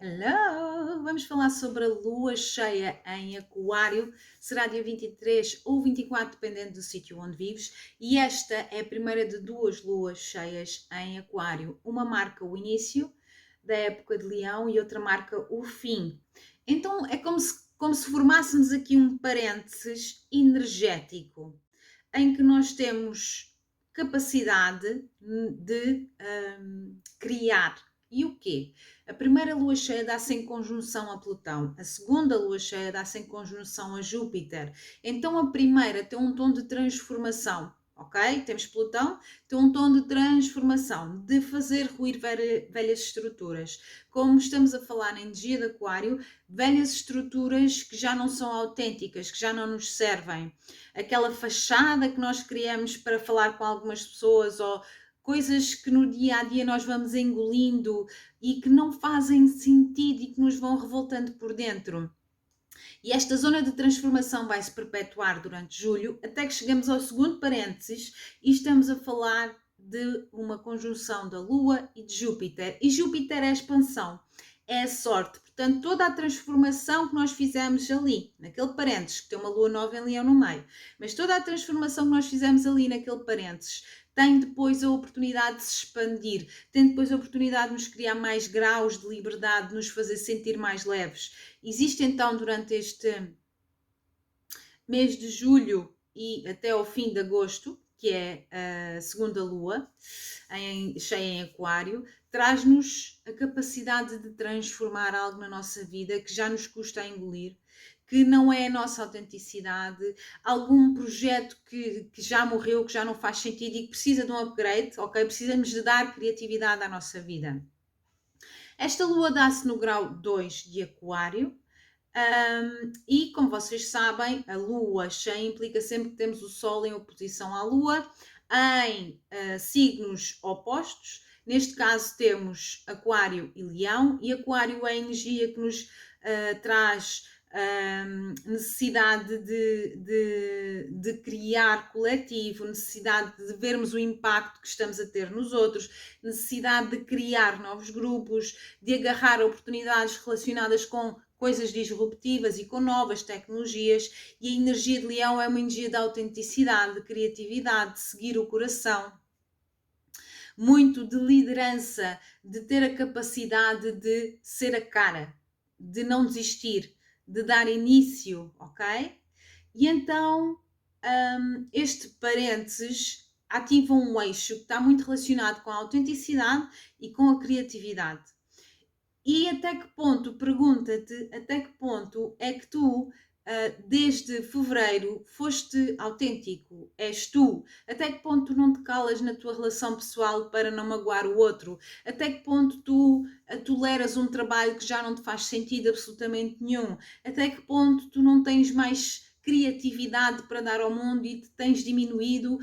Hello! Vamos falar sobre a lua cheia em Aquário. Será dia 23 ou 24, dependendo do sítio onde vives. E esta é a primeira de duas luas cheias em Aquário. Uma marca o início da época de Leão e outra marca o fim. Então é como se formássemos aqui um parênteses energético em que nós temos capacidade de criar. E o quê? A primeira lua cheia dá-se em conjunção a Plutão, a segunda lua cheia dá-se em conjunção a Júpiter. Então a primeira tem um tom de transformação, ok? Temos Plutão, tem um tom de transformação, de fazer ruir velhas estruturas. Como estamos a falar na energia de Aquário, velhas estruturas que já não são autênticas, que já não nos servem. Aquela fachada que nós criamos para falar com algumas pessoas ou coisas que no dia a dia nós vamos engolindo e que não fazem sentido e que nos vão revoltando por dentro. E esta zona de transformação vai se perpetuar durante julho, até que chegamos ao segundo parênteses e estamos a falar de uma conjunção da Lua e de Júpiter. E Júpiter é a expansão, é a sorte. Portanto, toda a transformação que nós fizemos ali, naquele parênteses, que tem uma Lua nova em Leão no meio, mas toda a transformação que nós fizemos ali naquele parênteses tem depois a oportunidade de se expandir, tem depois a oportunidade de nos criar mais graus de liberdade, de nos fazer sentir mais leves. Existe então durante este mês de julho e até ao fim de agosto, que é a segunda lua, cheia em Aquário, traz-nos a capacidade de transformar algo na nossa vida que já nos custa a engolir, que não é a nossa autenticidade, algum projeto que já morreu, que já não faz sentido e que precisa de um upgrade, ok? Precisamos de dar criatividade à nossa vida. Esta lua dá-se no grau 2 de Aquário. E como vocês sabem, a lua cheia implica sempre que temos o Sol em oposição à lua, em signos opostos. Neste caso temos Aquário e Leão, e Aquário é a energia que nos traz necessidade de criar coletivo, necessidade de vermos o impacto que estamos a ter nos outros, necessidade de criar novos grupos, de agarrar oportunidades relacionadas com coisas disruptivas e com novas tecnologias. E a energia de Leão é uma energia de autenticidade, de criatividade, de seguir o coração, muito de liderança, de ter a capacidade de ser a cara, de não desistir, de dar início, ok? E então este parênteses ativa um eixo que está muito relacionado com a autenticidade e com a criatividade. E até que ponto, pergunta-te, até que ponto é que tu, desde fevereiro, foste autêntico? És tu? Até que ponto tu não te calas na tua relação pessoal para não magoar o outro? Até que ponto tu toleras um trabalho que já não te faz sentido absolutamente nenhum? Até que ponto tu não tens mais criatividade para dar ao mundo e te tens diminuído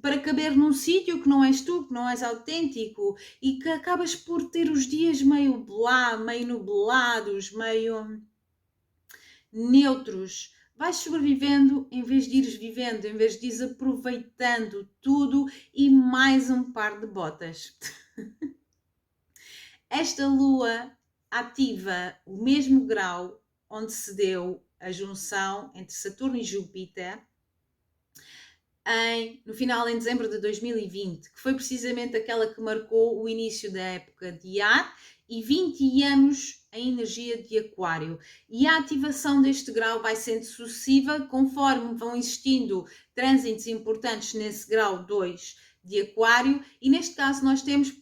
para caber num sítio que não és tu, que não és autêntico e que acabas por ter os dias meio blá, meio nublados, meio neutros. Vais sobrevivendo em vez de ires vivendo, em vez de ires aproveitando tudo e mais um par de botas. Esta lua ativa o mesmo grau onde se deu a junção entre Saturno e Júpiter no final em dezembro de 2020, que foi precisamente aquela que marcou o início da época de ar e 20 anos em energia de Aquário. E a ativação deste grau vai sendo sucessiva conforme vão existindo trânsitos importantes nesse grau 2 de Aquário, e neste caso nós temos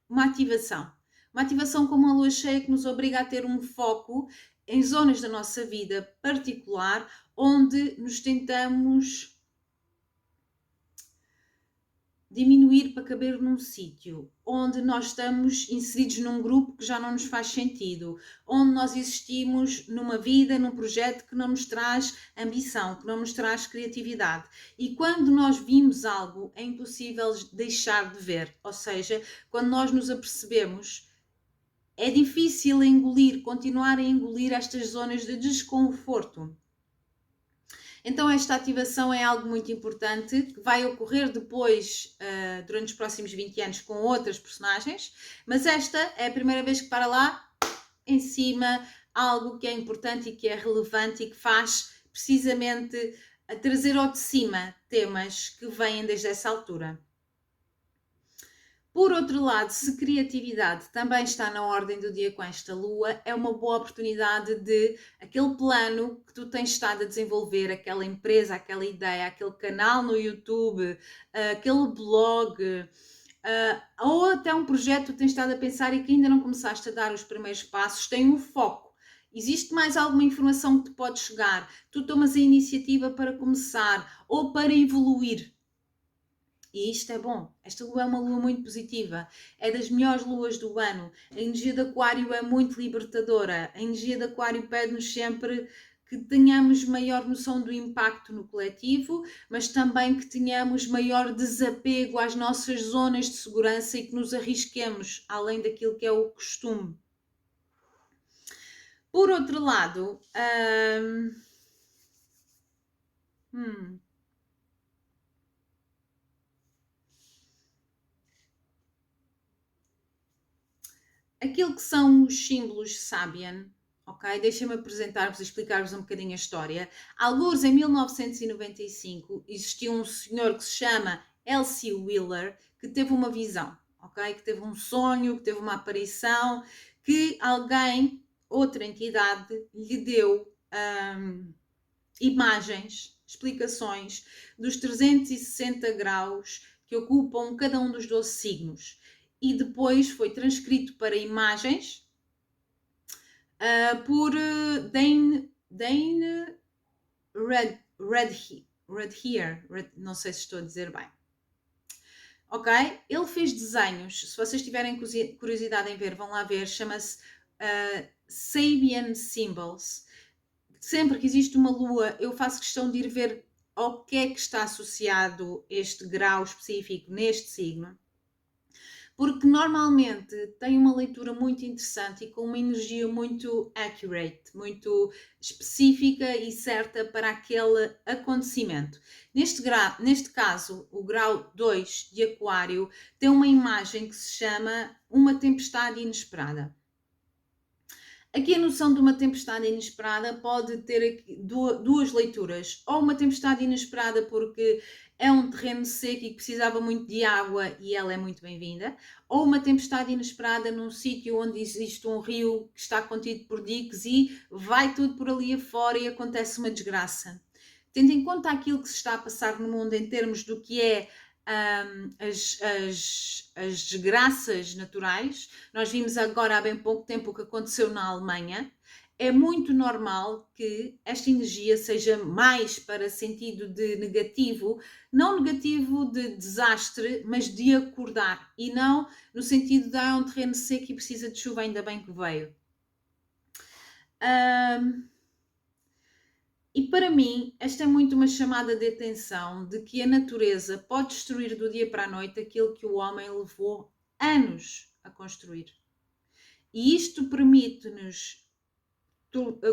uma ativação. Uma ativação como uma lua cheia que nos obriga a ter um foco em zonas da nossa vida particular, onde nos tentamos diminuir para caber num sítio, onde nós estamos inseridos num grupo que já não nos faz sentido, onde nós existimos numa vida, num projeto que não nos traz ambição, que não nos traz criatividade. E quando nós vimos algo, é impossível deixar de ver. Ou seja, quando nós nos apercebemos, é difícil engolir, continuar a engolir estas zonas de desconforto. Então esta ativação é algo muito importante, que vai ocorrer depois, durante os próximos 20 anos, com outras personagens, mas esta é a primeira vez que para lá, em cima algo que é importante e que é relevante e que faz precisamente a trazer ao de cima temas que vêm desde essa altura. Por outro lado, se criatividade também está na ordem do dia com esta lua, é uma boa oportunidade de aquele plano que tu tens estado a desenvolver, aquela empresa, aquela ideia, aquele canal no YouTube, aquele blog, ou até um projeto que tu tens estado a pensar e que ainda não começaste a dar os primeiros passos, tem um foco. Existe mais alguma informação que te pode chegar? Tu tomas a iniciativa para começar ou para evoluir. E isto é bom. Esta lua é uma lua muito positiva. É das melhores luas do ano. A energia de Aquário é muito libertadora. A energia de Aquário pede-nos sempre que tenhamos maior noção do impacto no coletivo, mas também que tenhamos maior desapego às nossas zonas de segurança e que nos arrisquemos além daquilo que é o costume. Por outro lado, aquilo que são os símbolos Sabian, ok? Deixem-me apresentar-vos e explicar-vos um bocadinho a história. Alguns em 1995 existiu um senhor que se chama L.C. Wheeler que teve uma visão, ok? Que teve um sonho, que teve uma aparição, que alguém, outra entidade, lhe deu imagens, explicações dos 360 graus que ocupam cada um dos 12 signos. E depois foi transcrito para imagens por Dane Redhear, não sei se estou a dizer bem. Ok? Ele fez desenhos, se vocês tiverem curiosidade em ver, vão lá ver, chama-se Sabian Symbols. Sempre que existe uma lua, eu faço questão de ir ver ao que é que está associado este grau específico neste signo, porque normalmente tem uma leitura muito interessante e com uma energia muito accurate, muito específica e certa para aquele acontecimento. Neste caso, o grau 2 de Aquário tem uma imagem que se chama uma tempestade inesperada. Aqui a noção de uma tempestade inesperada pode ter duas leituras. Ou uma tempestade inesperada porque é um terreno seco e que precisava muito de água e ela é muito bem-vinda. Ou uma tempestade inesperada num sítio onde existe um rio que está contido por diques e vai tudo por ali afora e acontece uma desgraça. Tendo em conta aquilo que se está a passar no mundo em termos do que é as desgraças naturais. Nós vimos agora há bem pouco tempo o que aconteceu na Alemanha. É muito normal que esta energia seja mais para sentido de negativo, não negativo de desastre, mas de acordar, e não no sentido de um terreno seco e precisa de chuva, ainda bem que veio. E para mim, esta é muito uma chamada de atenção de que a natureza pode destruir do dia para a noite aquilo que o homem levou anos a construir. E isto permite-nos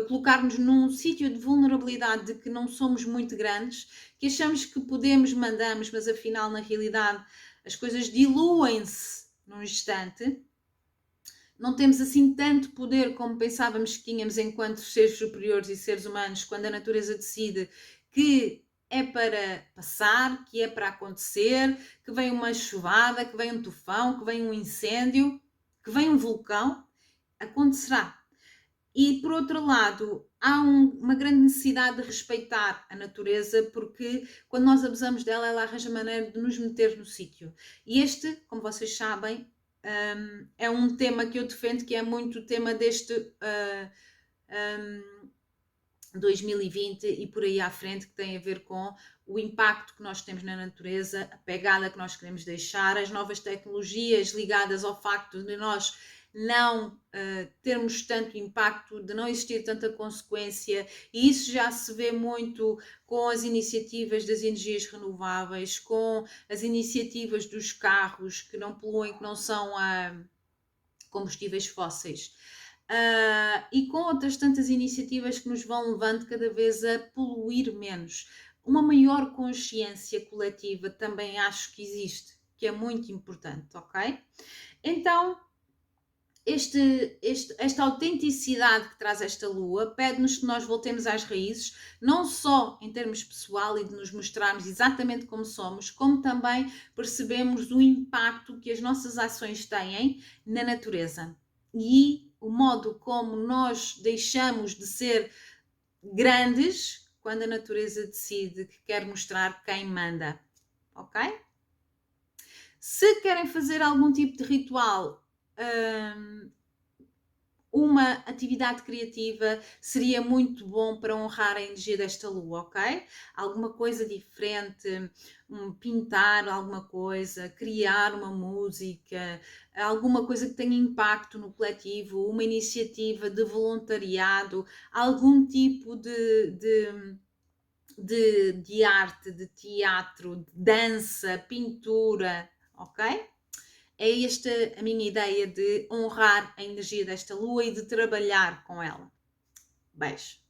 colocar-nos num sítio de vulnerabilidade de que não somos muito grandes, que achamos que podemos, mandamos, mas afinal, na realidade, as coisas diluem-se num instante. Não temos assim tanto poder como pensávamos que tínhamos enquanto seres superiores e seres humanos, quando a natureza decide que é para passar, que é para acontecer, que vem uma chuvada, que vem um tufão, que vem um incêndio, que vem um vulcão, acontecerá. E por outro lado, há uma grande necessidade de respeitar a natureza, porque quando nós abusamos dela, ela arranja maneira de nos meter no sítio. E este, como vocês sabem, é um tema que eu defendo, que é muito o tema deste 2020 e por aí à frente, que tem a ver com o impacto que nós temos na natureza, a pegada que nós queremos deixar, as novas tecnologias ligadas ao facto de nós não termos tanto impacto, de não existir tanta consequência, e isso já se vê muito com as iniciativas das energias renováveis, com as iniciativas dos carros que não poluem, que não são combustíveis fósseis. E com outras tantas iniciativas que nos vão levando cada vez a poluir menos. Uma maior consciência coletiva também acho que existe, que é muito importante, ok? Então, esta autenticidade que traz esta lua pede-nos que nós voltemos às raízes, não só em termos pessoal e de nos mostrarmos exatamente como somos, como também percebemos o impacto que as nossas ações têm na natureza e o modo como nós deixamos de ser grandes quando a natureza decide que quer mostrar quem manda, ok? Se querem fazer algum tipo de ritual, uma atividade criativa seria muito bom para honrar a energia desta lua, ok? Alguma coisa diferente, pintar alguma coisa, criar uma música, alguma coisa que tenha impacto no coletivo, uma iniciativa de voluntariado, algum tipo de arte, de teatro, de dança, pintura, ok? É esta a minha ideia de honrar a energia desta lua e de trabalhar com ela. Beijo.